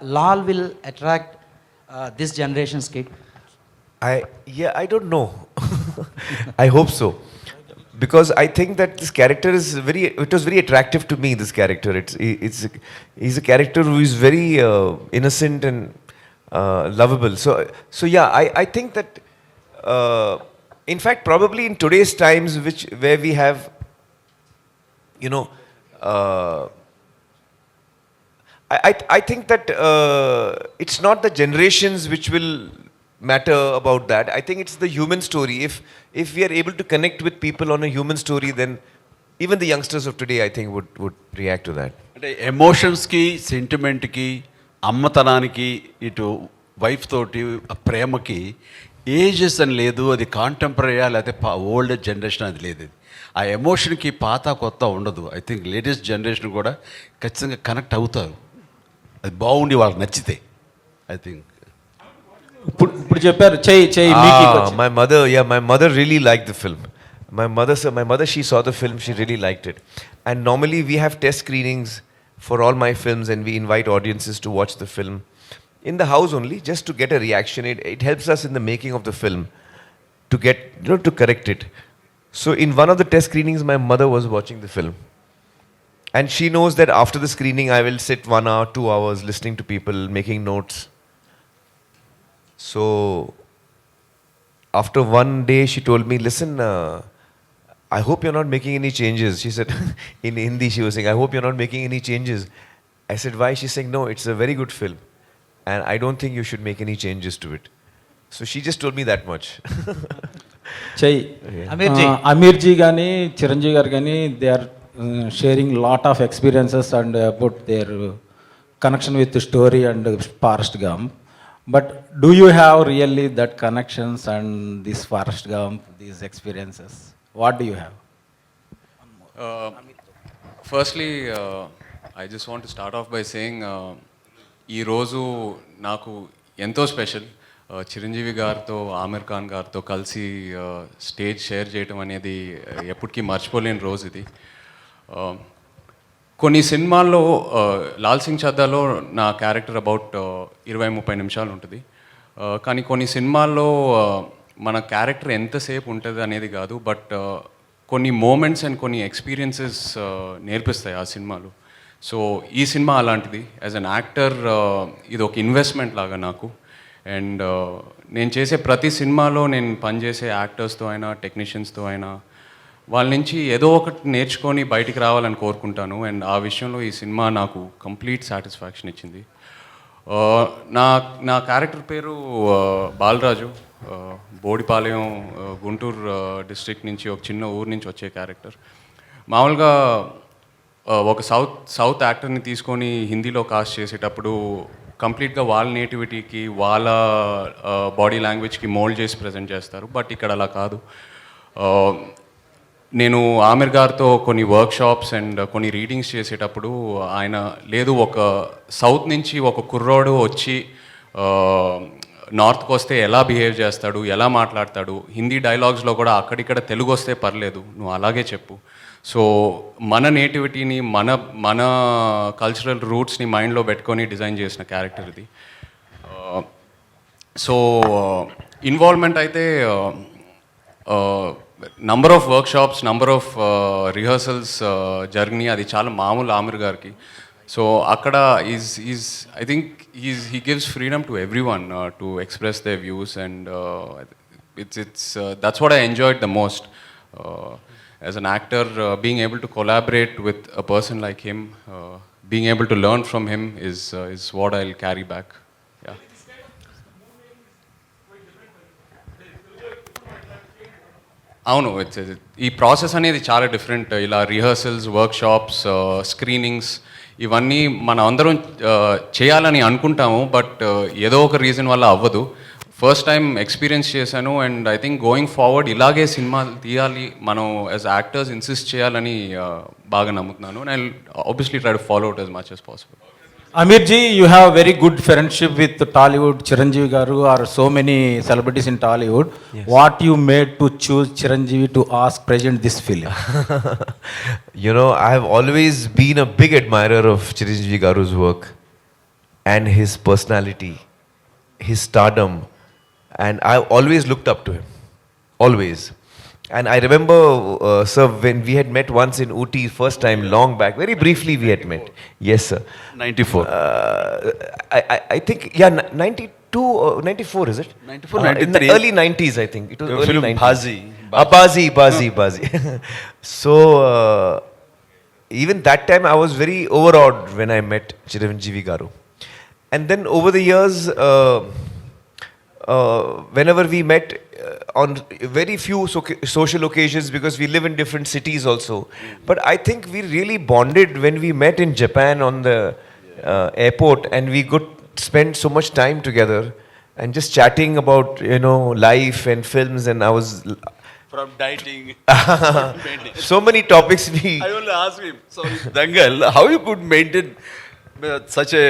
Lal will attract this generation's kid? I don't know. I hope so. Because I think that this character is it was very attractive to me, this character. He's a character who is very innocent and lovable. So yeah, I think that, in fact, probably in today's times, where we have, you know, I think that it's not the generations which will matter about that. I think it's the human story. If we are able to connect with people on a human story, then even the youngsters of today, I think, would react to that. అంటే ఎమోషన్స్కి, సెంటిమెంట్కి, అమ్మతనానికి, ఇటు wife తోటి ఆ ప్రేమకి ages అని లేదు. అది కాంటెంపరీయా లేకపోతే old generation అది లేదు. ఆ ఎమోషన్కి పాత కొత్త ఉండదు. ఐ థింక్ లేటెస్ట్ జనరేషన్ కూడా ఖచ్చితంగా కనెక్ట్ అవుతారు. అది బాగుండి వాళ్ళకి నచ్చితే. ఐ థింక్ ఇప్పుడు చెప్పారు చెయ్యి my mother really liked the film. My mother, she saw the film, she really liked it. And normally we have test screenings for all my films, and we invite audiences to watch the film in the house only, just to get a reaction. It helps us in the making of the film to get, to correct it. So in one of the test screenings, my mother was watching the film. And she knows that after the screening, I will sit 1 hour, 2 hours listening to people, making notes. So after one day, she told me, listen, I hope you're not making any changes. She said, in Hindi she was saying, I hope you're not making any changes. I said, why? She's saying, no, it's a very good film. And I don't think you should make any changes to it. So she just told me that much. Aamir ji gani, Chiranjeevi garu gani, they are sharing lot of experiences and about their connection with the story and Forrest Gump. But do you have really that connections and this Forrest Gump, these experiences? What do you have? Firstly, I just want to start off by saying, ఈ రోజు నాకు ఎంతో special. Chiranjeevi గారితో, ఆమిర్ ఖాన్ గారితో కలిసి stage share చేయడం అనేది ఎప్పటికీ మర్చిపోలేని రోజు ఇది. కొన్ని సినిమాల్లో, లాల్ సింగ్ చద్దాలో నా క్యారెక్టర్ అబౌట్ 20-30 నిమిషాలు ఉంటుంది. కానీ కొన్ని సినిమాల్లో మన క్యారెక్టర్ ఎంతసేపు ఉంటుంది అనేది కాదు, బట్ కొన్ని మూమెంట్స్ అండ్ కొన్ని ఎక్స్పీరియన్సెస్ నేర్పిస్తాయి ఆ సినిమాలు. సో ఈ సినిమా అలాంటిది. యాజ్ అన్ యాక్టర్ ఇది ఒక ఇన్వెస్ట్మెంట్ లాగా నాకు. అండ్ నేను చేసే ప్రతి సినిమాలో నేను పనిచేసే యాక్టర్స్తో అయినా, టెక్నీషియన్స్తో అయినా, వాళ్ళ నుంచి ఏదో ఒకటి నేర్చుకొని బయటికి రావాలని కోరుకుంటాను. అండ్ ఆ విషయంలో ఈ సినిమా నాకు కంప్లీట్ సాటిస్ఫాక్షన్ ఇచ్చింది. నా క్యారెక్టర్ పేరు బాలరాజు. బోడిపాలెం, గుంటూరు డిస్ట్రిక్ట్ నుంచి, ఒక చిన్న ఊరు నుంచి వచ్చే క్యారెక్టర్. మామూలుగా ఒక సౌత్ యాక్టర్ని తీసుకొని హిందీలో కాస్ట్ చేసేటప్పుడు కంప్లీట్గా వాళ్ళ నేటివిటీకి, వాళ్ళ బాడీ లాంగ్వేజ్కి మోల్డ్ చేసి ప్రజెంట్ చేస్తారు. బట్ ఇక్కడ అలా కాదు. నేను ఆమిర్ గారితో కొన్ని వర్క్షాప్స్ అండ్ కొన్ని రీడింగ్స్ చేసేటప్పుడు ఆయన లేదు, ఒక సౌత్ నుంచి ఒక కుర్రోడు వచ్చి నార్త్కి వస్తే ఎలా బిహేవ్ చేస్తాడు, ఎలా మాట్లాడతాడు, హిందీ డైలాగ్స్లో కూడా అక్కడిక్కడ తెలుగు వస్తే పర్లేదు, నువ్వు అలాగే చెప్పు. సో మన నేటివిటీని, మన కల్చరల్ రూట్స్ని మైండ్లో పెట్టుకొని డిజైన్ చేసిన క్యారెక్టర్ ఇది. సో ఇన్వాల్వ్మెంట్ అయితే number of workshops, number of rehearsals జరిగినాయి. అది చాలా మామూలు ఆమిర్ గారికి. సో అక్కడ I think he gives freedom to everyone to express their views, and that's what I enjoyed the most. As an actor, being able to collaborate with a person like him, being able to learn from him is what I'll carry back. Yeah. అవును, ఈ process అనేది చాలా different. ఇలా rehearsals, workshops, screenings ఇవన్నీ మనం అందరం చేయాలని అనుకుంటాము, బట్ ఏదో ఒక రీజన్ వల్ల అవ్వదు. ఫస్ట్ టైం ఎక్స్పీరియన్స్ చేశాను. And I think going forward ఇలాగే సినిమాలు తీయాలి, మనం యాజ్ యాక్టర్స్ ఇన్సిస్ట్ చేయాలని బాగా నమ్ముతున్నాను. And I obviously try to follow it as much as possible. Aamir ji, you have very good friendship with Tollywood, Chiranjeevi garu, or so many celebrities in Tollywood. Yes. What you made to choose Chiranjeevi to present this film? I have always been a big admirer of Chiranjeevi garu's work. and his personality, his stardom, and I always looked up to him, always. And I remember, sir, when we had met once in Ooty, first time, long back, very briefly we had met. Yes, sir. 94. I think, yeah, 92 or 94, is it? 94, In the 93. early 90s, I think. It was The early film 90s. Bazi. Bazi. So, even that time I was very overawed when I met Chiranjeevi Garu. And then over the years, whenever we met on very few social occasions, because we live in different cities also. But I think we really bonded when we met in Japan on the airport, and we could spend so much time together and just chatting about, life and films, and I was From dieting. so many topics we I only asked him, so Dangal, how you could maintain such a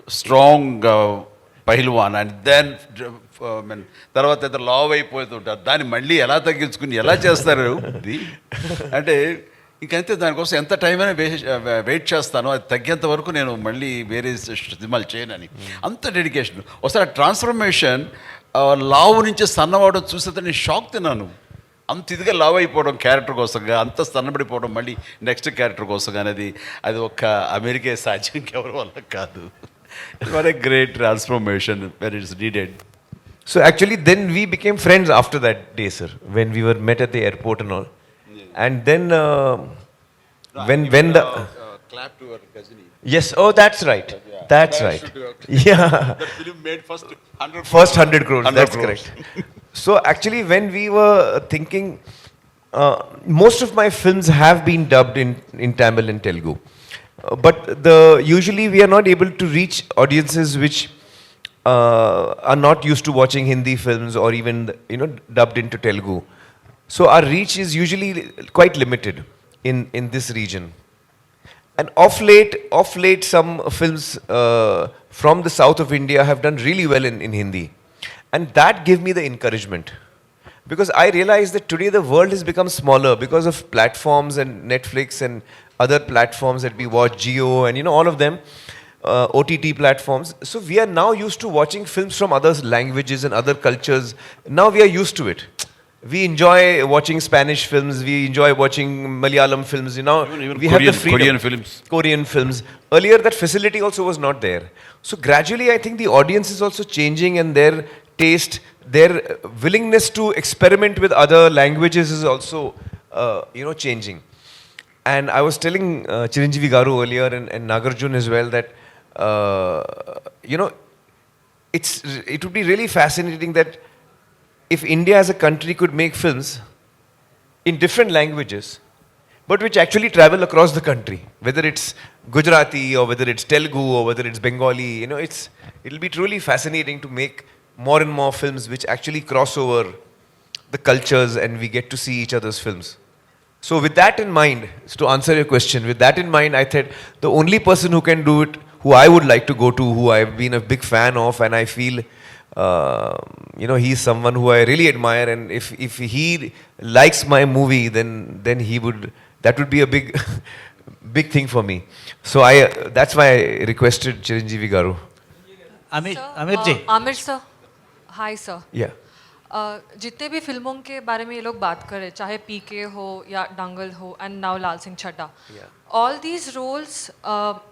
strong pehlwan and then తర్వాత ఏదో లావ్ అయిపోతుంటారు, దాన్ని మళ్ళీ ఎలా తగ్గించుకుని ఎలా చేస్తారు ఇది అంటే ఇంకంతే. దానికోసం ఎంత టైం అయినా వెయిట్ చేస్తాను, అది తగ్గేంత వరకు నేను మళ్ళీ వేరే సినిమాలు చేయనని, అంత డెడికేషన్. ఒకసారి ట్రాన్స్ఫర్మేషన్ లావు నుంచి సన్నవాడడం చూస్తే నేను షాక్ తిన్నాను. అంత ఇదిగా లావ్ అయిపోవడం క్యారెక్టర్ కోసంగా, అంత సన్నబడిపోవడం మళ్ళీ నెక్స్ట్ క్యారెక్టర్ కోసం అనేది, అది ఒక్క అమెరికే సాధ్యం, ఇంకెవరి వల్ల కాదు. What a great transformation when it's needed. So actually then we became friends after that day, sir, when we were met at the airport and all. And then when the clap to our Gajini. yes, oh that's right, that's right, yeah, That film made first 100 first 100 crores, 100 that's crores. correct. So actually when we were thinking, most of my films have been dubbed in Tamil and Telugu. But usually we are not able to reach audiences which are not used to watching Hindi films or even dubbed into Telugu. So our reach is usually quite limited in this region. And of late some films from the south of India have done really well in Hindi, and that gave me the encouragement. Because I realized that today the world has become smaller because of platforms and Netflix and other platforms that we watch, Jio and all of them, OTT platforms. So we are now used to watching films from other languages and other cultures. Now we are used to it. We enjoy watching Spanish films, we enjoy watching Malayalam films, Even we have the freedom. Korean films. Korean films. Earlier that facility also was not there. So gradually I think the audience is also changing, and their taste, their willingness to experiment with other languages is also changing. And I was telling Chiranjeevi Garu earlier and Nagarjun as well that it would be really fascinating that if India as a country could make films in different languages, but which actually travel across the country, whether it's Gujarati or whether it's Telugu or whether it's Bengali, it'll be truly fascinating to make more and more films which actually cross over the cultures and we get to see each other's films. So with that in mind, to answer your question, with that in mind, I thought the only person who can do it, who I would like to go to, who I've been a big fan of, and I feel, he's someone who I really admire, and if he likes my movie, then that would be a big, big thing for me. So that's why I requested Chiranjeevi Garu. Aamir ji. Aamir sir, hi sir. Yeah. जितने भी फिल्मों के बारे में ये लोग बात करें, चाहे पीके हो या दंगल हो and now Laal Singh Chaddha, all these roles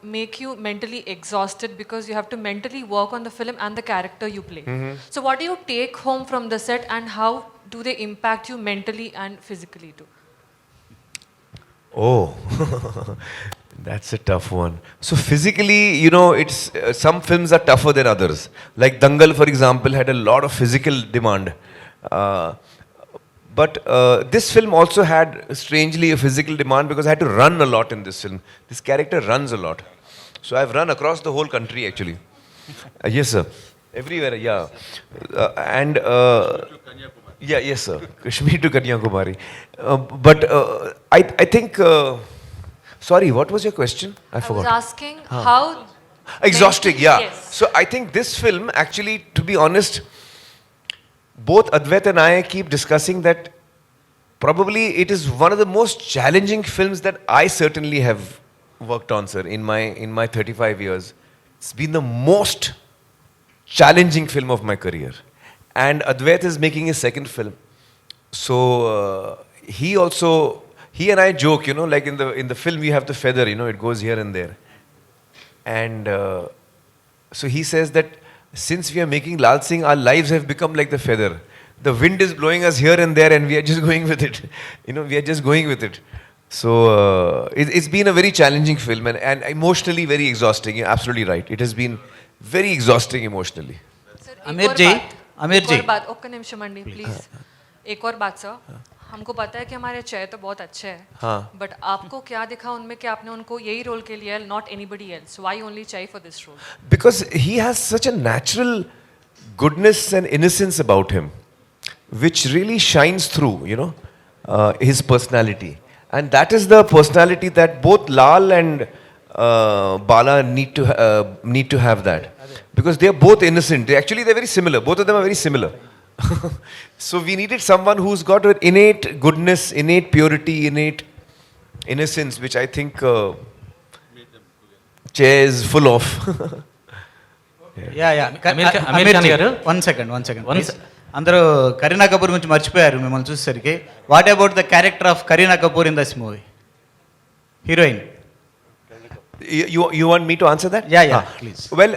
make you mentally exhausted because you have to mentally work on the film and the character you play. So what do you take home from the set, and how do they impact you mentally and physically too? Oh, that's a tough one. So physically, it's some films are tougher than others. Like Dangal, for example, had a lot of physical demand. But this film also had strangely a physical demand because I had to run a lot in this film. This character runs a lot. So I've run across the whole country actually. Yes, sir. Everywhere, yeah. And yes, sir. Kashmir to Kanyakumari. But I think. Sorry, what was your question? I forgot. I was asking how. Exhausting, yeah. Yes. So I think this film, actually, to be honest, both Advait and I keep discussing that probably it is one of the most challenging films that I certainly have worked on, sir, in my 35 years. It's been the most challenging film of my career. And Advait is making his second film. So he and I joke, you know, like in the film you have the feather, you know, it goes here and there. And so he says that since we are making Laal Singh, our lives have become like the feather. The wind is blowing us here and there, and we are just going with it. You know, we are just going with it. So it's been a very challenging film and emotionally very exhausting. You're absolutely right. It has been very exhausting emotionally. Sir Aamir ji, Aamir ji. एक और बात okay निमिषम अंडी please एक और बात sir हमको पता है कि हमारे चेयर तो बहुत अच्छे हैं हाँ। बट आपको क्या दिखा उनमें कि आपने उनको यही रोल के लिए not anybody else why only Chay for this role Because he has such a natural goodness and innocence about him, which really shines through, you know, his personality. And that is the personality that both Lal and Bala need to have that. Because they are both innocent. They're very similar. Both of them are very similar. So we needed someone who's got an innate goodness, innate purity, innate innocence, which I think Che is full of. యా అమీర్ ఖాన్ గారు one second అందరూ కరీనా కపూర్ గురించి మర్చిపోయారు మిమ్మల్ని చూసేసరికి. What about the character of Kareena Kapoor in this movie heroine? You want me to answer that? Yeah, please. Well,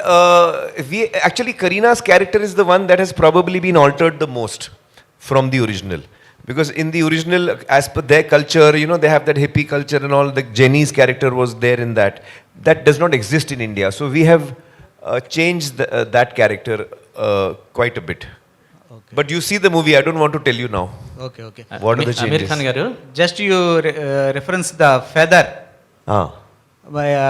Karina's character is the one that has probably been altered the most from the original. Because in the original, as per their culture, you know, they have that hippie culture and all. The Jenny's character was there in that. That does not exist in India. So we have changed that character quite a bit. Okay. But you see the movie. I don't want to tell you now. Okay What are the changes? Aamir Khan గారు just you reference the feather. हाँ.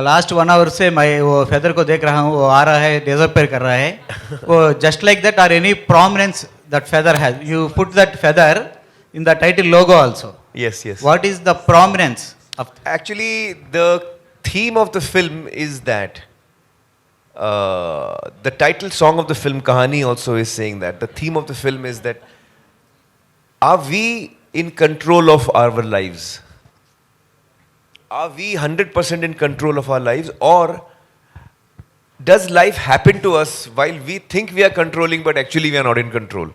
Last 1 hour से मैं वो feather को देख रहा हूँ, वो आ रहा है, डिसअपियर कर रहा है. वो just like that are any prominence that feather has, you put that feather in the title logo also. Yes, yes. What is the prominence of? Actually, the theme of the film is that the title song of the film Kahani also is saying that the theme of the film is that are we in control of our lives? Are we 100% in control of our lives, or does life happen to us while we think we are controlling but actually we are not in control?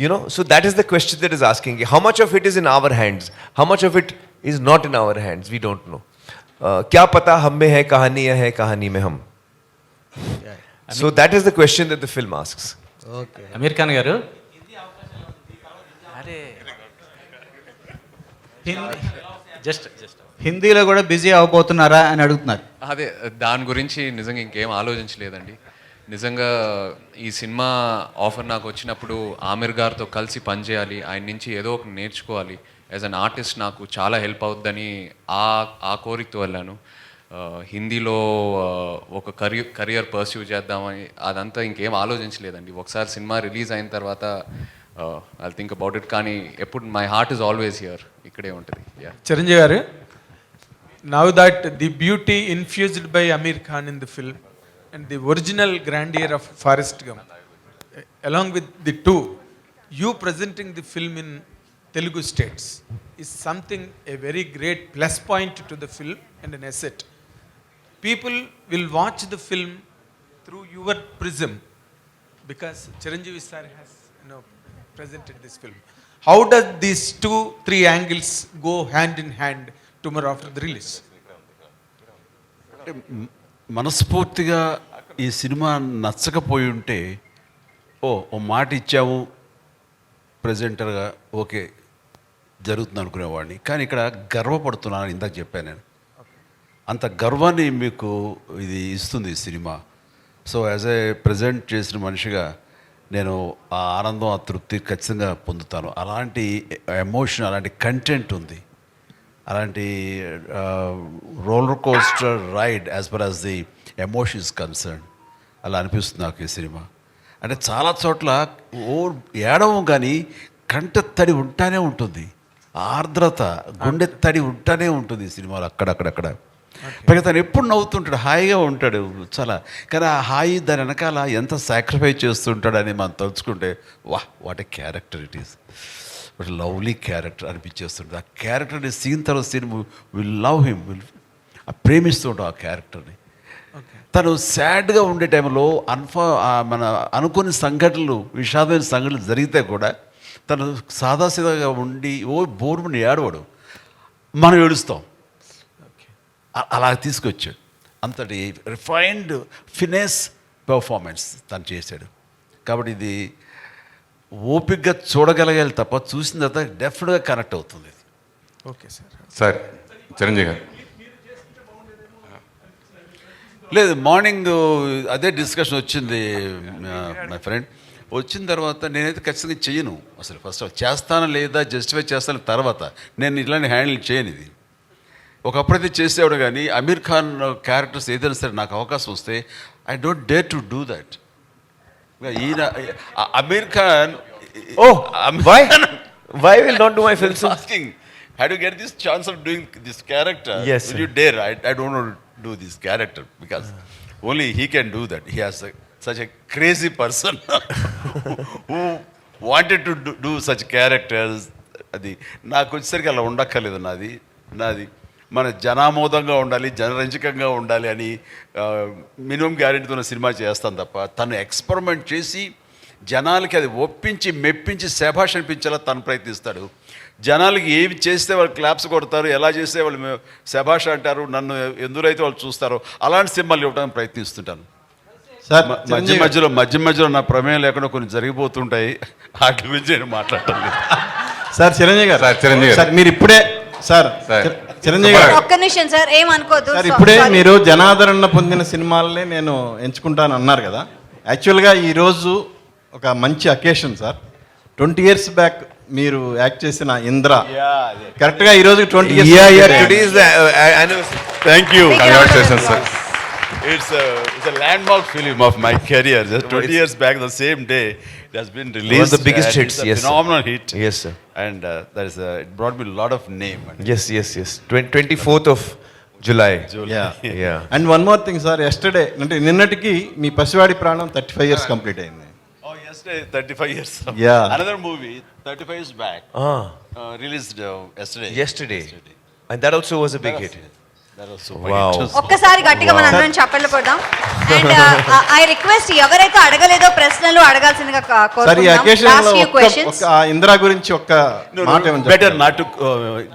You know, so that is the question that is asking. How much of it is in our hands? How much of it is not in our hands? We don't know. क्या पता हम में है कहानी या है कहानी में हम? So that is the question that the film asks. Okay. Aamir Khan గారు జస్ట్ హిందీలో కూడా బిజీ అవబోతున్నారా అని అడుగుతున్నారు. అదే దాని గురించి నిజంగా ఇంకేం ఆలోచించలేదండి. నిజంగా ఈ సినిమా ఆఫర్ నాకు వచ్చినప్పుడు ఆమిర్ గారితో కలిసి పనిచేయాలి, ఆయన నుంచి ఏదో ఒక నేర్చుకోవాలి, యాజ్ అన్ ఆర్టిస్ట్ నాకు చాలా హెల్ప్ అవుద్దని ఆ కోరికతో వెళ్ళాను. హిందీలో ఒక కెరియర్ పర్స్యూ చేద్దామని అదంతా ఇంకేం ఆలోచించలేదండి. ఒకసారి సినిమా రిలీజ్ అయిన తర్వాత ఐ థింక్ అబౌట్ ఇట్. కానీ ఎప్పుడు my heart is always here, ఇక్కడే ఉంటుంది. చిరంజీవి గారు, now that the beauty infused by Aamir Khan in the film and the original grandeur of Forrest Gump, along with the two, you presenting the film in Telugu states is something, a very great plus point to the film and an asset. People will watch the film through your prism because Chiranjeevi sir has, you know, presented this film. How does these 2-3 angles go hand in hand tomorrow after the release? అంటే మనస్ఫూర్తిగా ఈ cinema నచ్చకపోయి ఉంటే ఓ మాట ఇచ్చాము ప్రజెంటర్గా, okay జరుగుతుంది అనుకునేవాడిని. కానీ ఇక్కడ గర్వపడుతున్నాను, ఇందాక చెప్పాను నేను. అంత గర్వాన్ని మీకు ఇది ఇస్తుంది ఈ cinema. So as a present చేసిన మనిషిగా నేను ఆ ఆనందం, ఆ తృప్తి ఖచ్చితంగా పొందుతాను. అలాంటి ఎమోషన్, అలాంటి కంటెంట్ ఉంది, అలాంటి roller coaster ride as per as the emotion is concern. అలా అనిపిస్తుంది నాకు ఈ సినిమా. అంటే చాలా చోట్ల ఏడవం కానీ కంట తడి ఉంటానే ఉంటుంది, ఆర్ద్రత, గుండె తడి ఉంటానే ఉంటుంది ఈ సినిమాలో అక్కడక్కడక్కడ. పైగా తను ఎప్పుడు నవ్వుతుంటాడు, హాయిగా ఉంటాడు చాలా. కానీ ఆ హాయి దాని వెనకాల ఎంత సాక్రిఫైస్ చేస్తుంటాడని మనం తలుచుకుంటే what a character it is, but lovely character అనిపించేస్తుంది. ఆ క్యారెక్టర్ని సీన్ తర్వాత సీన్ విల్ లవ్ హిమ్, ప్రేమిస్తూ ఉంటాం ఆ క్యారెక్టర్ని. తను సాడ్గా ఉండే టైంలో మన అనుకోని సంఘటనలు, విషాదమైన సంఘటనలు జరిగితే కూడా తను సాదాసీదాగా ఉండి బోర్మని ఏడవడు, మనం ఏడుస్తాం. అలా తీసుకొచ్చాడు. అంతటి రిఫైన్డ్ ఫినెస్ పెర్ఫార్మెన్స్ తను చేశాడు. కాబట్టి ఇది ఓపికగా చూడగలగాలి తప్ప చూసిన తర్వాత డెఫినెట్గా కనెక్ట్ అవుతుంది. Okay sir. సార్ చిరంజీవి గారు లేదు, మార్నింగ్ అదే డిస్కషన్ వచ్చింది మై ఫ్రెండ్. వచ్చిన తర్వాత నేనైతే ఖచ్చితంగా చెయ్యను. అసలు ఫస్ట్ చేస్తానా లేదా జస్టిఫై చేస్తాను తర్వాత. నేను ఇట్లాంటి హ్యాండిల్ చేయను. ఇది ఒకప్పుడైతే చేసేవాడు, కానీ అమీర్ ఖాన్ క్యారెక్టర్స్ ఏదైనా సరే నాకు అవకాశం వస్తే I don't dare to do that. ఈయన Aamir Khan, Why will not do my films? asking, how do you get this chance of doing this character? Yes, Will sir. you dare? I don't want to do this character because only he can do that. He has such a crazy person who wanted to do such characters. అది నాకు వచ్చేసరికి అలా ఉండక్కర్లేదు. నాది మన జనామోదంగా ఉండాలి, జనరంజకంగా ఉండాలి అని minimum గ్యారెంటీతో cinema చేస్తాను తప్ప, తను ఎక్స్పెరిమెంట్ చేసి జనాలకి అది ఒప్పించి మెప్పించి శభాష్ అనిపించేలా తను ప్రయత్నిస్తాడు. జనాలకి ఏమి చేస్తే వాళ్ళు క్లాప్స్ కొడతారు, ఎలా చేస్తే వాళ్ళు శభాష్ అంటారు, నన్ను ఎందురైతే వాళ్ళు చూస్తారో అలాంటి సినిమాలు ఇవ్వడానికి ప్రయత్నిస్తుంటాను. సార్ మధ్య మధ్యలో నా ప్రమేయం లేకుండా కొన్ని జరిగిపోతుంటాయి. వాటి గురించి నేను మాట్లాడటం లేదు. సార్ చిరంజీవి గారు, సార్ చిరంజీవి గారు. సార్ మీరు ఇప్పుడే సార్ చిరంజీవి గారు ఒక్క నిమిషం సార్, ఏమనుకోవద్దు సార్, ఇప్పుడే మీరు జనాదరణ పొందిన సినిమాలనే నేను ఎంచుకుంటాను అన్నారు కదా. యాక్చువల్గా ఈరోజు ఒక మంచి అకేషన్ సార్. 20 years బ్యాక్ మీరు యాక్ట్ చేసిన ఇంద్ర కరెక్ట్గా ఈరోజు 20 years. Today is the anniversary. Thank you. Congratulations, sir. It's a landmark film of my career. Just 20 years back, the same day, it has been released. One of the biggest and hits, it's a yes, sir. phenomenal hit. Yes, sir. And it brought me a lot of name. Yes. 24th of July. Yeah. And one more thing sir, yesterday అంటే నిన్నటికి మీ పసివాడి ప్రాణం 35 years complete అయింది. Oh, yesterday, 35 years. Yeah. Another movie, 35 years back, released yesterday. Yesterday. And that also was a big hit. That was Wow. ఒక్కసారి గట్టిగా మన అందరం చప్పట్లు కొడదాం. అండ్ ఐ రిక్వెస్ట్ ఎవరైతే అడగలేదో ప్రశ్నలు అడగాల్సిందిగా సార్ ఈ కోరుకుంటున్నాం. అకేషన్ లాస్ట్ లో ఫ్యూ క్వశ్చన్స్. ఒక ఇందిరా గురించి ఒక్క మాట ఏమని Better చెప్తారా? not to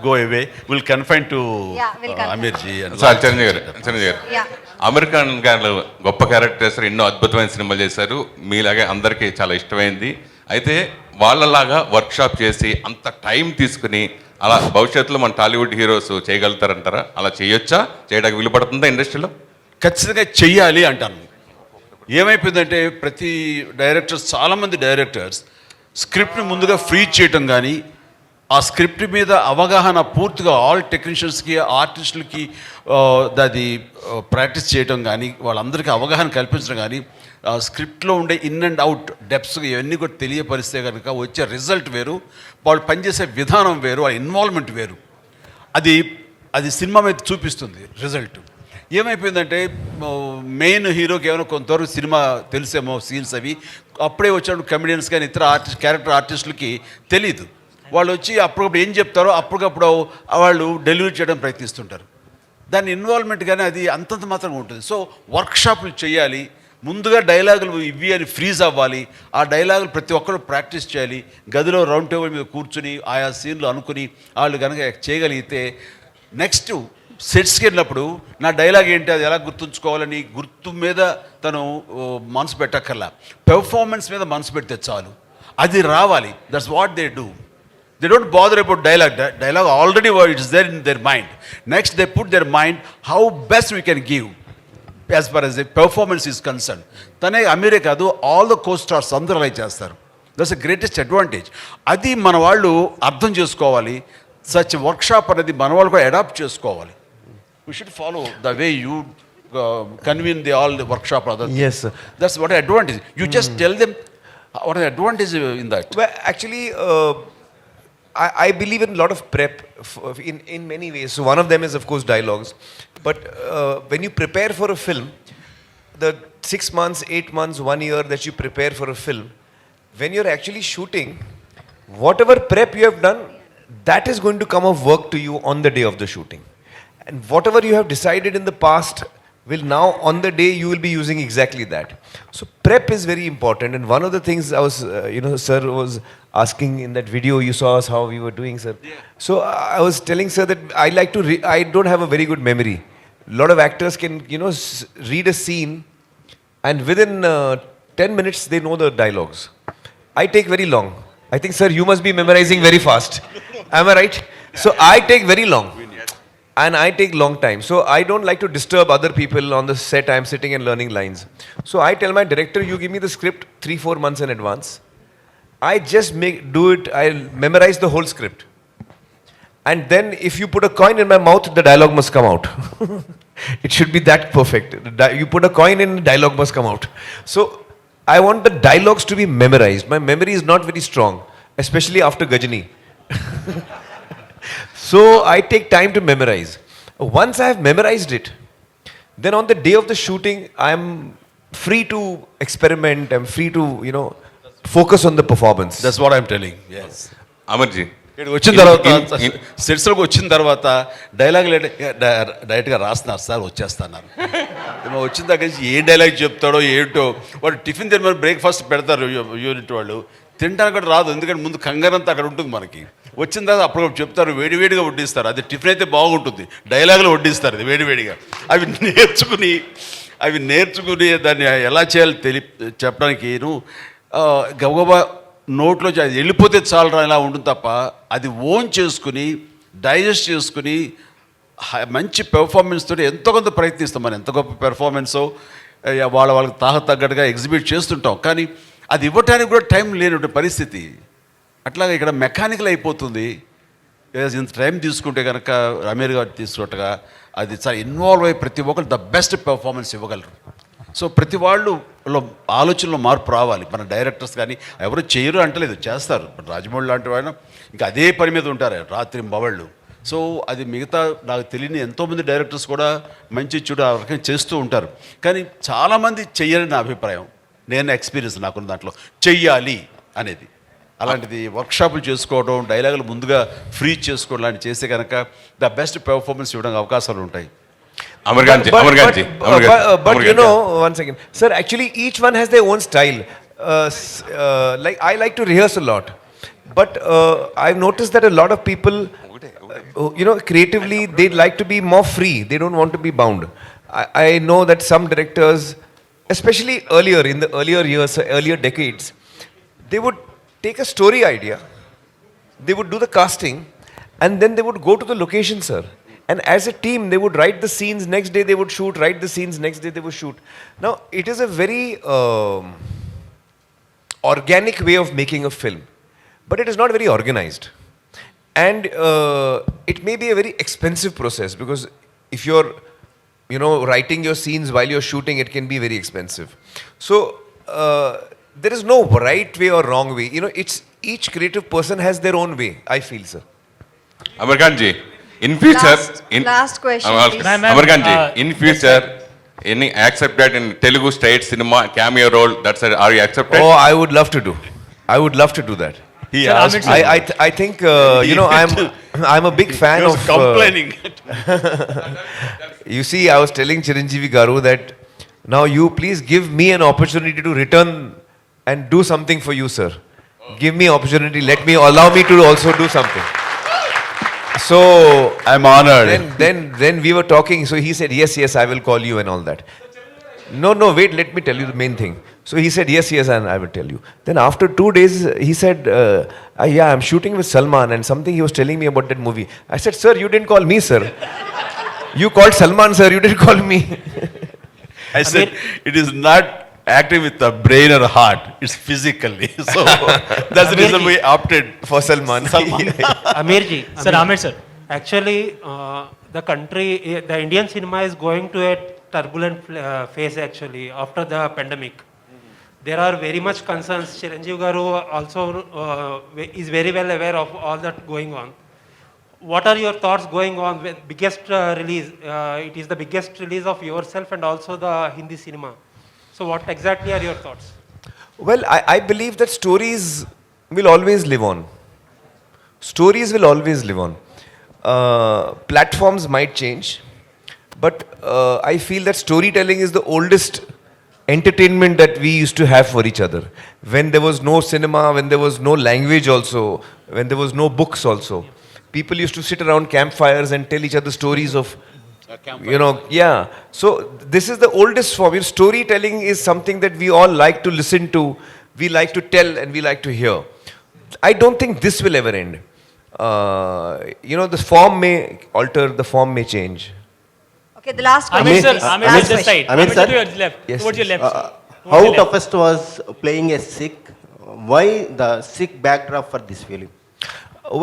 go away. We'll confine to Yeah, we'll confine. Aamir ji. And sir Chiranjeevi గారు యా, అమీర్ ఖాన్ గారు గొప్ప క్యారెక్టర్ చేశారు, ఎన్నో అద్భుతమైన సినిమాలు చేశారు, మీలాగే అందరికీ చాలా ఇష్టమైంది. అయితే వాళ్ళలాగా వర్క్షాప్ చేసి అంత టైం తీసుకుని అలా భవిష్యత్తులో మన టాలీవుడ్ హీరోస్ చేయగలుగుతారంటారా? అలా చేయొచ్చా? చేయడానికి వీలు పడుతుందా ఇండస్ట్రీలో? ఖచ్చితంగా చెయ్యాలి అంటాను. ఏమైపోయిందంటే ప్రతి డైరెక్టర్స్, చాలామంది డైరెక్టర్స్ స్క్రిప్ట్ని ముందుగా ఫ్రీ చేయటం కానీ, ఆ స్క్రిప్ట్ మీద అవగాహన పూర్తిగా ఆల్ టెక్నీషియన్స్కి, ఆర్టిస్టులకి అది ప్రాక్టీస్ చేయటం కానీ, వాళ్ళందరికీ అవగాహన కల్పించడం కానీ, ఆ స్క్రిప్ట్లో ఉండే ఇన్ అండ్ అవుట్ డెప్స్ ఇవన్నీ కూడా తెలియపరిస్తే కనుక వచ్చే రిజల్ట్ వేరు, వాళ్ళు పనిచేసే విధానం వేరు, వాళ్ళ ఇన్వాల్వ్మెంట్ వేరు. అది సినిమా మీద చూపిస్తుంది రిజల్ట్. ఏమైపోయిందంటే మెయిన్ హీరోకి ఏమైనా కొంతవరకు సినిమా తెలిసేమో సీన్స్ అవి, అప్పుడే వచ్చినప్పుడు కమెడియన్స్ కానీ ఇతర క్యారెక్టర్ ఆర్టిస్టులకి తెలీదు. వాళ్ళు వచ్చి అప్పటికప్పుడు ఏం చెప్తారో అప్పటికప్పుడు వాళ్ళు డెలివరీ చేయడం ప్రయత్నిస్తుంటారు. దాని ఇన్వాల్వ్మెంట్ కానీ అది అంతంత మాత్రంగా ఉంటుంది. సో వర్క్షాపులు చేయాలి, ముందుగా డైలాగులు ఇవి అని ఫ్రీజ్ అవ్వాలి, ఆ డైలాగులు ప్రతి ఒక్కరు ప్రాక్టీస్ చేయాలి. గదిలో రౌండ్ టేబుల్ మీద కూర్చుని ఆయా సీన్లు అనుకుని వాళ్ళు కనుక చేయగలిగితే నెక్స్ట్ సెట్స్కి వెళ్ళినప్పుడు నా డైలాగ్ ఏంటి, అది ఎలా గుర్తుంచుకోవాలని గుర్తు మీద తను మనసు పెట్టక్కర్లా, పెర్ఫార్మెన్స్ మీద మనసు పెడితే చాలు, అది రావాలి. That's what they do. They don't bother about dialogue. Dialogue already it is there in their mind. Next, they put their mind how best we can give as far as the performance is concerned. Tane Aamire kaadu, all the co-stars అందరూ అలా చేస్తారు. That's the greatest advantage. అది మన వాళ్ళు అర్థం చేసుకోవాలి. Such workshop అనేది మన వాళ్ళు కూడా అడాప్ట్ చేసుకోవాలి. We should follow the way you convene all the workshop. Yes, sir. That's what advantage. You just tell them what the advantage in that. Well, actually, I believe in a lot of prep in many ways. So one of them is, of course, dialogues. But when you prepare for a film, the 6 months, 8 months, 1 year that you prepare for a film, when you're actually shooting, whatever prep you have done, that is going to come of work to you on the day of the shooting. And whatever you have decided in the past will now on the day you will be using exactly that. So prep is very important, and one of the things I was, sir was asking in that video, you saw us how we were doing, sir. So I was telling sir that I like to, I don't have a very good memory. A lot of actors can, read a scene and within 10 minutes they know the dialogues. I take very long. I think, sir, you must be memorizing very fast. Am I right? So I take very long. And I take long time. So I don't like to disturb other people on the set. I'm sitting and learning lines. So I tell my director, you give me the script 3-4 months in advance. I just do it. I'll memorize the whole script. And then if you put a coin in my mouth, the dialogue must come out. It should be that perfect. You put a coin in, the dialogue must come out. So I want the dialogues to be memorized. My memory is not very strong, especially after Gajani. So I take time to memorize. Once I have memorized it, then on the day of the shooting, I'm free to experiment. I'm free to, focus on the performance. That's what I'm telling. Yes Amarji, ఇక్కడ వచ్చిన తర్వాత సెట్స్లోకి వచ్చిన తర్వాత dialogue డైరెక్ట్గా రాస్తున్నారు sir, వచ్చేస్తున్నారు. వచ్చిన దగ్గర నుంచి ఏ డైలాగ్ చెప్తాడో ఏంటో, వాడు టిఫిన్ తిని బ్రేక్ఫాస్ట్ పెడతారు యూనిట్ వాళ్ళు, తినడానికి కూడా రాదు, ఎందుకంటే ముందు కంగారంతా అక్కడ ఉంటుంది మనకి. వచ్చిన తర్వాత అప్పుడు చెప్తారు, వేడివేడిగా వడ్డిస్తారు. అది టిఫిన్ అయితే బాగుంటుంది, డైలాగులు వడ్డిస్తారు అది వేడివేడిగా. అవి నేర్చుకుని దాన్ని ఎలా చేయాలో చెప్పడానికి గబగబా నోట్లో అది వెళ్ళిపోతే చాలరా ఇలా ఉంటుంది తప్ప, అది ఓన్ చేసుకుని డైజెస్ట్ చేసుకుని మంచి పెర్ఫార్మెన్స్ తోటి ఎంతో కొంత ప్రయత్నిస్తాం. మనం ఎంత గొప్ప పెర్ఫార్మెన్సో వాళ్ళకి తగ్గట్టుగా ఎగ్జిబిట్ చేస్తుంటాం, కానీ అది ఇవ్వటానికి కూడా టైం లేని పరిస్థితి. అట్లాగే ఇక్కడ మెకానికల్ అయిపోతుంది. ఇంత టైం తీసుకుంటే కనుక అమీర్ గారు తీసుకున్నట్టుగా అది చాలా ఇన్వాల్వ్ అయ్యి ప్రతి ఒక్కరు ద బెస్ట్ పెర్ఫార్మెన్స్ ఇవ్వగలరు. సో ప్రతి వాళ్ళు ఆలోచనలో మార్పు రావాలి. మన డైరెక్టర్స్ కానీ ఎవరు చేయరు అంటలేదు, చేస్తారు. రాజమౌళి లాంటి వాళ్ళు ఇంకా అదే పని మీద ఉంటారు రాత్రి బవళ్ళు. సో అది మిగతా నాకు తెలియని ఎంతోమంది డైరెక్టర్స్ కూడా మంచి చెడు ఆ రకంగా చేస్తూ ఉంటారు, కానీ చాలామంది చెయ్యని నా అభిప్రాయం. నేను ఎక్స్పీరియన్స్ నాకున్న దాంట్లో చెయ్యాలి అనేది. అలాంటిది వర్క్షాపులు చేసుకోవడం, డైలాగులు ముందుగా ఫ్రీ చేసుకోవడం లాంటివి చేస్తే కనుక ద బెస్ట్ పెర్ఫార్మెన్స్ ఇవ్వడానికి అవకాశాలు ఉంటాయి. But one second. Sir, actually each one has their own style. Like I like to rehearse a lot. But I've noticed that a lot of people, creatively, they like to be more free. They don't want to be bound. I know that some directors, especially earlier, in the earlier years, earlier decades, they would take a story idea, they would do the casting, and then they would go to the location, sir. And as a team, they would write the scenes, next day they would shoot, write the scenes, next day they would shoot. Now, it is a very organic way of making a film, but it is not very organized. And it may be a very expensive process, because if you're, writing your scenes while you're shooting, it can be very expensive. So, there is no right way or wrong way. It's each creative person has their own way, I feel, sir. Amarkanji, in future, last question, please. Amarkanji, in future, any accepted in Telugu state cinema cameo role? Are you accepted? Oh, I would love to do. I would love to do that. I think I'm a big fan of. Complaining. You see, I was telling Chiranjeevi Garu that now you please give me an opportunity to return and do something for you, sir. Give me opportunity. Allow me to also do something. So I'm honored. Then we were talking. So he said, yes, I will call you and all that. No, wait, let me tell you the main thing. So he said, yes, and I will tell you. Then after 2 days, he said, yeah, I'm shooting with Salman and something he was telling me about that movie. I said, sir, you didn't call me, sir. You called Salman, sir, you didn't call me. I said, it is not acting with the brain or heart, it's physically. So that's the reason we opted for Salman. Aamir ji, sir, Aamir sir. Actually, the country, the Indian cinema is going to a turbulent phase actually after the pandemic. There are very much concerns. Chiranjeevi Garu also is very well aware of all that going on. What are your thoughts going on with biggest release? It is the biggest release of yourself and also the Hindi cinema. So what exactly are your thoughts? Well, I believe that stories will always live on. Stories will always live on. Platforms might change, But I feel that storytelling is the oldest entertainment that we used to have for each other. When there was no cinema, when there was no language also, when there was no books also, people used to sit around campfires and tell each other stories of, you know, yeah. So this is the oldest form. Storytelling is something that we all like to listen to, we like to tell, and we like to hear. I don't think this will ever end. The form may alter, the form may change. Okay, the last question. Aamir sir, please. Aamir Last sir, this question. side. Aamir Aamir sir. to your left. Yes, Towards your yes. left. How toughest was playing a Sikh? Why the Sikh backdrop for this film?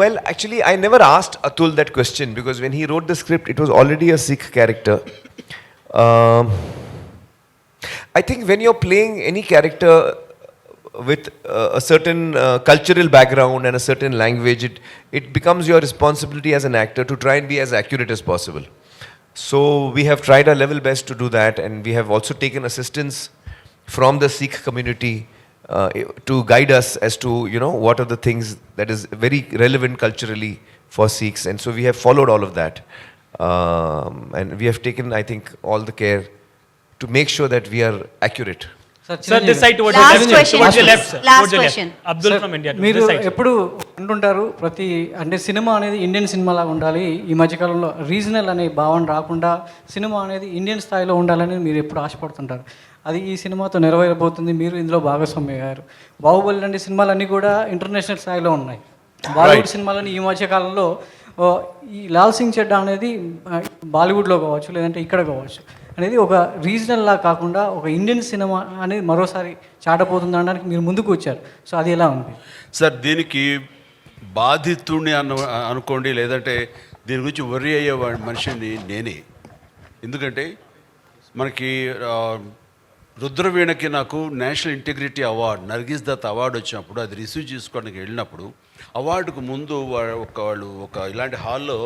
Well, actually, I never asked Atul that question because when he wrote the script, it was already a Sikh character. I think when you're playing any character with a certain cultural background and a certain language, it becomes your responsibility as an actor to try and be as accurate as possible. So we have tried our level best to do that, and we have also taken assistance from the Sikh community to guide us as to, what are the things that is very relevant culturally for Sikhs. And so we have followed all of that. And we have taken, I think, all the care to make sure that we are accurate. Sir, this side towards Last your left. question, Towards your please. left, sir. Last Towards your question. left. Abdul from India. మీరు This side. ఎప్పుడు అంటుంటారు ప్రతి అంటే cinema అనేది Indian cinema లాగా ఉండాలి, ఈ మధ్యకాలంలో రీజనల్ అనే భావన రాకుండా సినిమా అనేది ఇండియన్ స్థాయిలో ఉండాలని మీరు ఎప్పుడు ఆశపడుతుంటారు. అది ఈ సినిమాతో నెరవేరబోతుంది. మీరు ఇందులో భాగస్వామి అయ్యారు. బాహుబలి లాంటి సినిమాలన్నీ కూడా ఇంటర్నేషనల్ స్థాయిలో ఉన్నాయి. బాలీవుడ్ సినిమాలని ఈ మధ్యకాలంలో ఈ లాల్ సింగ్ చెడ్డా అనేది బాలీవుడ్లో కావచ్చు లేదంటే ఇక్కడ కావచ్చు అనేది ఒక రీజనల్ లా కాకుండా ఒక ఇండియన్ సినిమా అనేది మరోసారి చాటపోతుంది అనడానికి మీరు ముందుకు వచ్చారు. సో అది ఎలా ఉంది సార్? దీనికి బాధితుడిని అనుకోండి, లేదంటే దీని గురించి వర్రీ అయ్యే మనిషిని నేనే. ఎందుకంటే మనకి రుద్రవీణకి నాకు national integrity award, Nargis Dutt award వచ్చినప్పుడు అది రిసీవ్ చేసుకోవడానికి వెళ్ళినప్పుడు అవార్డుకు ముందు వాళ్ళు ఒక ఇలాంటి హాల్లో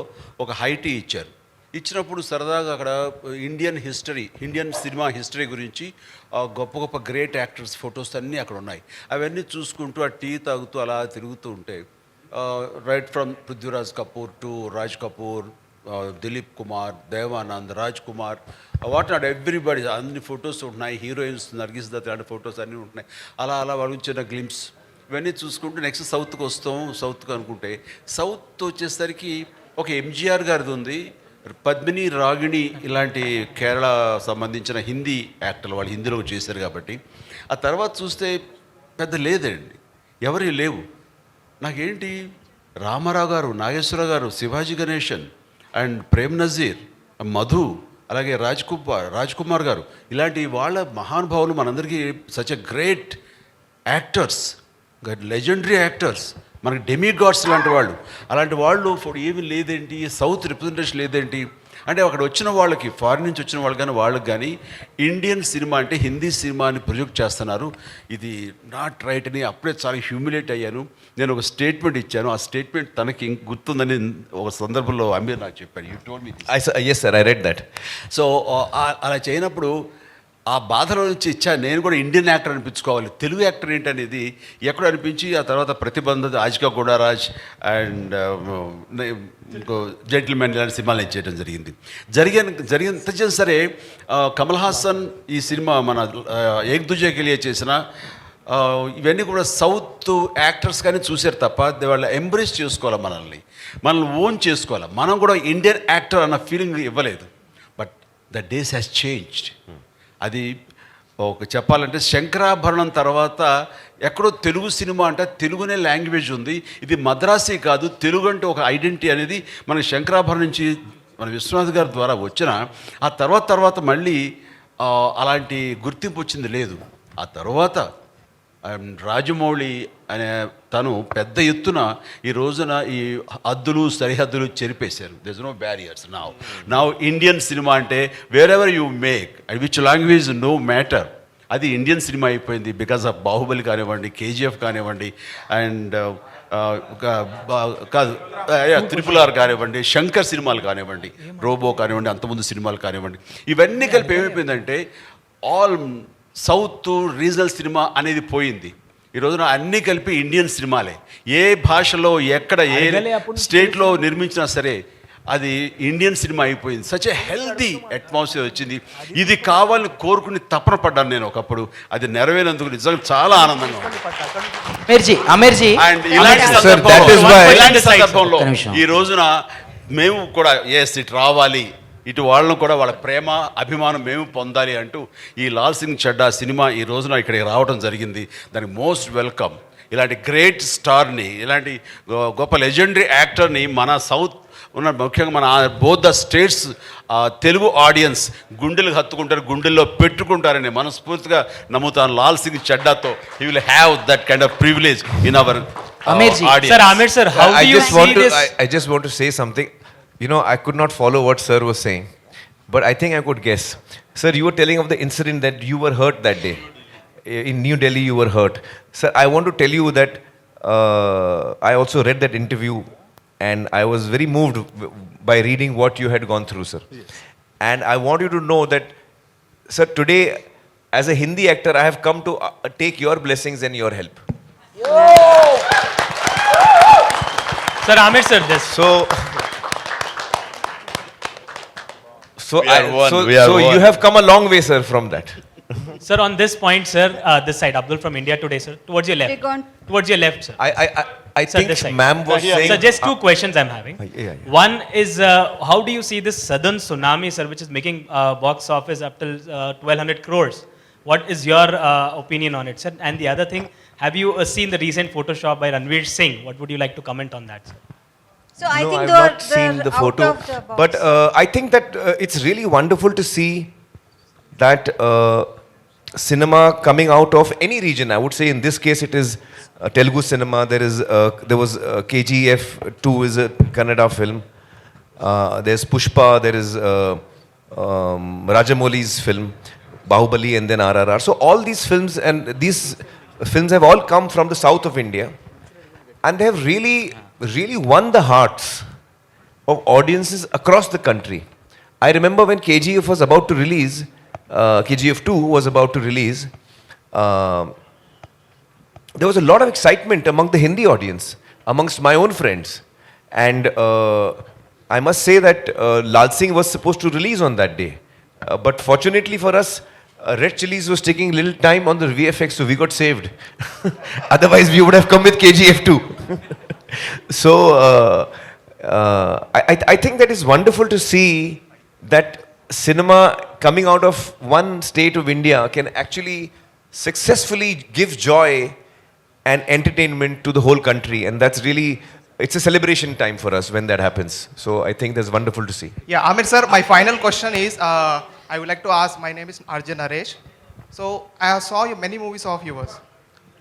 ఒక హైటీ ఇచ్చారు. ఇచ్చినప్పుడు సరదాగా అక్కడ ఇండియన్ సినిమా హిస్టరీ గురించి గొప్ప గొప్ప గ్రేట్ యాక్టర్స్ ఫొటోస్ అన్నీ అక్కడ ఉన్నాయి. అవన్నీ చూసుకుంటూ ఆ టీ తాగుతూ అలా తిరుగుతూ ఉంటే right from Prithviraj Kapoor to Raj Kapoor, Dilip Kumar, Devanand, Raj Kumar, what not everybody అన్ని ఫొటోస్ ఉంటున్నాయి. హీరోయిన్స్ నర్గిస్ దత్ లాంటి ఫొటోస్ అన్నీ ఉంటున్నాయి. అలా వాళ్ళ చిన్న గ్లిమ్స్ ఇవన్నీ చూసుకుంటూ నెక్స్ట్ సౌత్కి వస్తాం. సౌత్కి అనుకుంటే సౌత్ వచ్చేసరికి ఒక ఎంజీఆర్ గారిది ఉంది, పద్మిని, రాగిణి ఇలాంటి కేరళ సంబంధించిన హిందీ యాక్టర్లు, వాళ్ళు హిందీలో చేశారు కాబట్టి. ఆ తర్వాత చూస్తే పెద్ద లేదండి, ఎవరి లేవు. నాకేంటి రామారావు గారు, నాగేశ్వరరావు గారు, శివాజీ గణేశన్ అండ్ ప్రేమ్ నజీర్, మధు, అలాగే రాజ్ కుమార్ గారు, ఇలాంటి వాళ్ళ మహానుభావులు మనందరికీ such a great actors, legendary actors, మనకి డెమిగాడ్స్ లాంటి వాళ్ళు. అలాంటి వాళ్ళు ఏమీ లేదేంటి, సౌత్ రిప్రజెంటేషన్ లేదేంటి అంటే అక్కడ వచ్చిన వాళ్ళకి, ఫారిన్ నుంచి వచ్చిన వాళ్ళు కానీ వాళ్ళకి కానీ ఇండియన్ సినిమా అంటే హిందీ సినిమాని ప్రొజెక్ట్ చేస్తున్నారు. ఇది నాట్ రైట్ అని అప్పుడే చాలా హ్యూమిలేట్ అయ్యాను. నేను ఒక స్టేట్మెంట్ ఇచ్చాను. ఆ స్టేట్మెంట్ తనకి గుర్తుందని ఒక సందర్భంలో అమీర్ నాకు చెప్పాడు. You told me. Yes sir, I read that. So అలా చేయనప్పుడు ఆ బాధలో నుంచి నేను కూడా ఇండియన్ యాక్టర్ అనిపించుకోవాలి, తెలుగు యాక్టర్ ఏంటనేది ఎక్కడ అనిపించి ఆ తర్వాత ప్రతిబంధ, ఆజికా గుడారాజ్ అండ్ ఇంకో జెంటిల్మెన్ ఇలాంటి సినిమాలు నేను చేయడం జరిగిన సరే కమల్ హాసన్ ఈ సినిమా మన ఏక్ దుజే కే లియే చేసిన ఇవన్నీ కూడా సౌత్ యాక్టర్స్ కానీ చూశారు తప్ప వాళ్ళు ఎంబ్రేస్ చేసుకోవాలి, మనల్ని ఓన్ చేసుకోవాలి. మనం కూడా ఇండియన్ యాక్టర్ అన్న ఫీలింగ్ ఇవ్వలేదు. But the days has changed. అది చెప్పాలంటే శంకరాభరణం తర్వాత ఎక్కడో తెలుగు సినిమా అంటే తెలుగునే లాంగ్వేజ్ ఉంది, ఇది మద్రాసీ కాదు, తెలుగు అంటే ఒక ఐడెంటిటీ అనేది మనకి శంకరాభరణం నుంచి మన విశ్వనాథ్ గారి ద్వారా వచ్చిన ఆ తర్వాత మళ్ళీ అలాంటి గుర్తింపు వచ్చింది లేదు. ఆ తర్వాత రాజమౌళి అనే తను పెద్ద ఎత్తున ఈ రోజున ఈ సరిహద్దులు చెరిపేశారు. There is no barriers now Indian cinema అంటే wherever you make and which language no matter, అది ఇండియన్ సినిమా అయిపోయింది. బికాస్ ఆఫ్ బాహుబలి కానివ్వండి, కేజీఎఫ్ కానివ్వండి, అండ్ RRR కానివ్వండి, శంకర్ సినిమాలు కానివ్వండి, రోబో కానివ్వండి, అంతకుముందు సినిమాలు కానివ్వండి, ఇవన్నీ కలిపి ఏమైపోయిందంటే ఆల్ సౌత్ రీజనల్ సినిమా అనేది పోయింది. ఈ రోజున అన్నీ కలిపి ఇండియన్ సినిమాలే. ఏ భాషలో ఎక్కడ ఏ స్టేట్లో నిర్మించినా సరే అది ఇండియన్ సినిమా అయిపోయింది. సచ్ ఎ హెల్దీ అట్మాస్ఫియర్ వచ్చింది. ఇది కావాలని కోరుకుని తపన పడ్డాను నేను ఒకప్పుడు. అది నెరవేరినందుకు నిజంగా చాలా ఆనందంగా ఉంది. అమీర్జీ అండ్ ఇలాంటి సందర్భంలో ఈ రోజున మేము కూడా ఇటు రావాలి, ఇటు వాళ్ళను కూడా వాళ్ళ ప్రేమ అభిమానం మేము పొందాలి అంటూ ఈ లాల్ సింగ్ చెడ్డా సినిమా ఈ రోజున ఇక్కడికి రావడం జరిగింది. దానికి మోస్ట్ వెల్కమ్. ఇలాంటి గ్రేట్ స్టార్ని, ఇలాంటి గొప్ప లెజెండరీ యాక్టర్ని మన సౌత్ ఉన్న ముఖ్యంగా మన both the states Telugu audience గుండెలకు హత్తుకుంటారు, గుండెల్లో పెట్టుకుంటారని మనస్ఫూర్తిగా నమ్ముతాను. లాల్ సింగ్ చెడ్డాతో he will have that kind of privilege in our audience. Sir, Aamir sir, how do you see this? I just want to say something. You know, I could not follow what sir was saying, but I think I could guess. Sir, you were telling of the incident that you were hurt that day. In New Delhi, you were hurt. Sir, I want to tell you that I also read that interview and I was very moved by reading what you had gone through, sir. Yes. And I want you to know that, sir, today, as a Hindi actor, I have come to take your blessings and your help. Sir, Aamir sir, this. So you have come a long way, sir, from that. Sir, on this point, sir, this side, Abdul from India Today, sir, towards your left. We're gone. Towards your left, sir. I Sir, think this side. ma'am was saying. Sir, just two questions I'm having. Yeah. One is, how do you see this southern tsunami, sir, which is making box office up till 1,200 crores? What is your opinion on it, sir? And the other thing, have you seen the recent Photoshop by Ranveer Singh? What would you like to comment on that, sir? So I No, think I've they're, not seen the they're photo, out of the box. but I think that it's really wonderful to see that cinema coming out of any region. I would say in this case it is Telugu cinema. There was KGF 2 is a Kannada film. There's Pushpa. There is Rajamouli's film, Bahubali, and then RRR. So all these films have all come from the south of India, and they have really won the hearts of audiences across the country. I remember when KGF was about to release, KGF 2 was about to release, there was a lot of excitement among the Hindi audience, amongst my own friends. And I must say that Laal Singh was supposed to release on that day. But fortunately for us, Red Chillies was taking little time on the VFX, so we got saved. Otherwise, we would have come with KGF 2. So, I think that is wonderful to see that cinema coming out of one state of India can actually successfully give joy and entertainment to the whole country. And that's really, it's a celebration time for us when that happens. So I think that's wonderful to see. Yeah, Aamir sir, my final question is, I would like to ask, my name is Arjun Naresh. So I saw many movies of yours,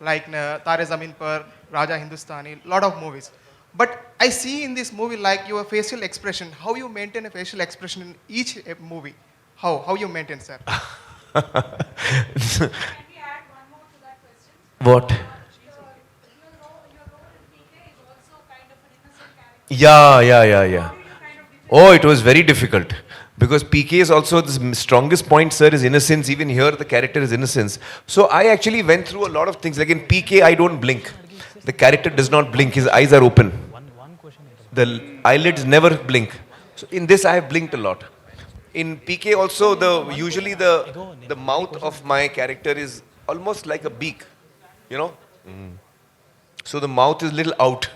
like Tare Zameen Par, Raja Hindustani, lot of movies. But I see in this movie like your facial expression, how you maintain a facial expression in each movie. How you maintain, sir? What? Yeah. Oh, it was very difficult. Because PK is also the strongest point, sir, is innocence. Even here, the character is innocence. So I actually went through a lot of things. Like in PK, I don't blink. The character does not blink. His eyes are open. The eyelids never blink. So in this, I have blinked a lot. In PK also, usually the mouth of my character is almost like a beak, you know. So the mouth is little out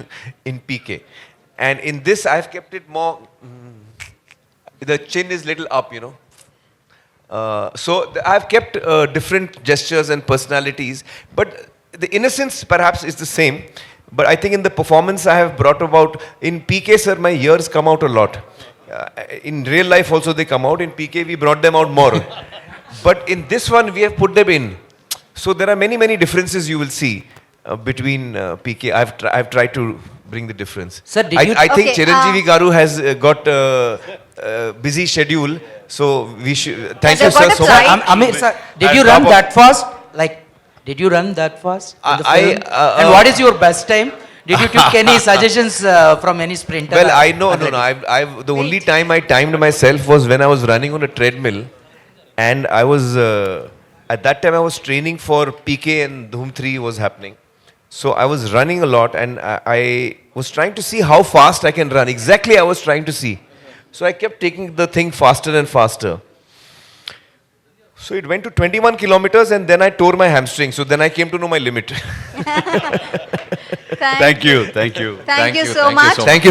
in PK. And in this, I have kept it more. The chin is little up, you know. So I have kept different gestures and personalities, but the innocence perhaps is the same. But I think in the performance I have brought about, in PK, sir, my ears come out a lot. In real life also they come out. In PK we brought them out more. But in this one we have put them in. So there are many differences you will see between PK. I've tried to bring the difference. Sir, I think Chiranjeevi Garu has got busy schedule. So we should. Thank you, sir, so much. Aamir sir, did you run that fast? Like, did you run that fast in the film? And what is your best time? Did you take any suggestions from any sprinter? Well, no. The only time I timed myself was when I was running on a treadmill, and I was at that time I was training for PK and Dhoom 3 was happening. So I was running a lot, and I was trying to see how fast I can run. Exactly, I was trying to see. So I kept taking the thing faster and faster. So it went to 21 kilometers and then I tore my hamstring. So then I came to know my limit. Thank you. Thank you. Thank you so much. Thank you